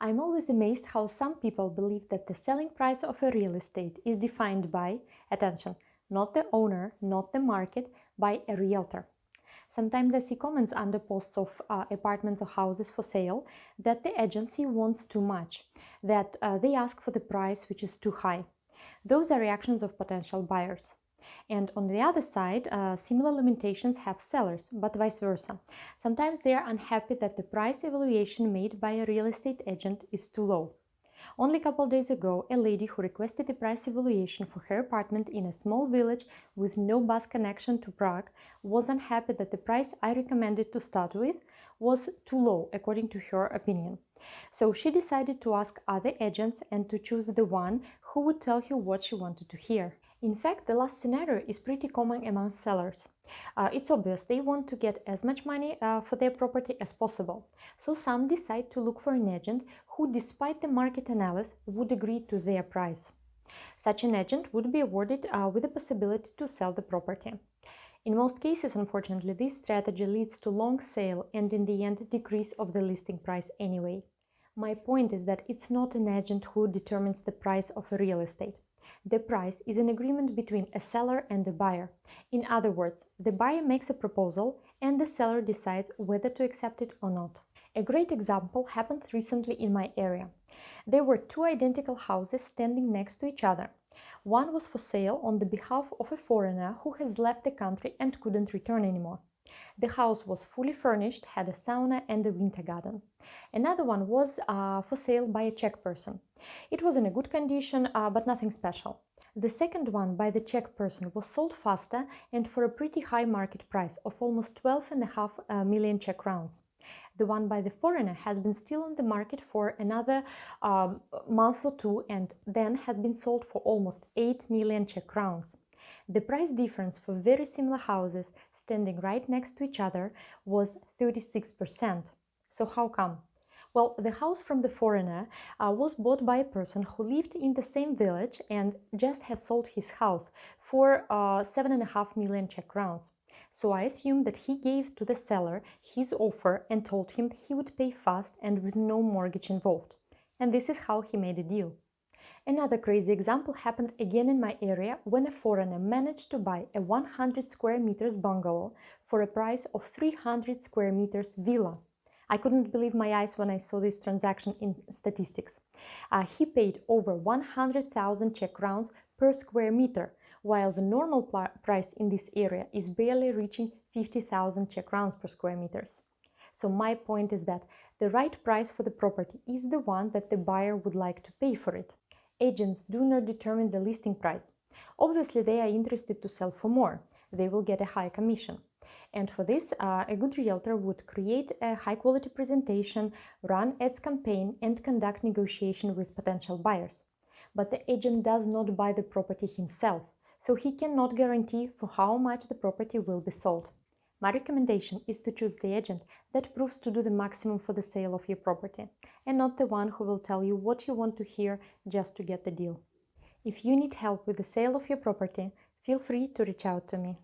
I'm always amazed how some people believe that the selling price of a real estate is defined by, attention, not the owner, not the market, by a realtor. Sometimes I see comments under posts of apartments or houses for sale that the agency wants too much, that they ask for the price which is too high. Those are reactions of potential buyers. And on the other side, similar lamentations have sellers, but vice versa. Sometimes they are unhappy that the price evaluation made by a real estate agent is too low. Only a couple days ago, a lady who requested a price evaluation for her apartment in a small village with no bus connection to Prague was unhappy that the price I recommended to start with was too low, according to her opinion. So she decided to ask other agents and to choose the one who would tell her what she wanted to hear. In fact, the last scenario is pretty common among sellers. It's obvious they want to get as much money for their property as possible. So some decide to look for an agent who, despite the market analysis, would agree to their price. Such an agent would be awarded with the possibility to sell the property. In most cases, unfortunately, this strategy leads to long sale and in the end decrease of the listing price anyway. My point is that it's not an agent who determines the price of a real estate. The price is an agreement between a seller and a buyer. In other words, the buyer makes a proposal and the seller decides whether to accept it or not. A great example happened recently in my area. There were two identical houses standing next to each other. One was for sale on the behalf of a foreigner who has left the country and couldn't return anymore. The house was fully furnished, had a sauna and a winter garden. Another one was for sale by a Czech person. It was in a good condition, but nothing special. The second one by the Czech person was sold faster and for a pretty high market price of almost 12.5 million Czech crowns. The one by the foreigner has been still on the market for another month or two and then has been sold for almost 8 million Czech crowns. The price difference for very similar houses standing right next to each other was 36%. So how come? Well, the house from the foreigner was bought by a person who lived in the same village and just has sold his house for 7.5 million Czech crowns. So I assume that he gave to the seller his offer and told him he would pay fast and with no mortgage involved. And this is how he made a deal. Another crazy example happened again in my area when a foreigner managed to buy a 100 square meters bungalow for a price of 300 square meters villa. I couldn't believe my eyes when I saw this transaction in statistics. He paid over 100,000 Czech crowns per square meter, while the normal price in this area is barely reaching 50,000 Czech crowns per square meters. So my point is that the right price for the property is the one that the buyer would like to pay for it. Agents do not determine the listing price. Obviously, they are interested to sell for more. They will get a high commission. And for this, a good realtor would create a high-quality presentation, run ads campaign, and conduct negotiation with potential buyers. But the agent does not buy the property himself, so he cannot guarantee for how much the property will be sold. My recommendation is to choose the agent that proves to do the maximum for the sale of your property, and not the one who will tell you what you want to hear just to get the deal. If you need help with the sale of your property, feel free to reach out to me.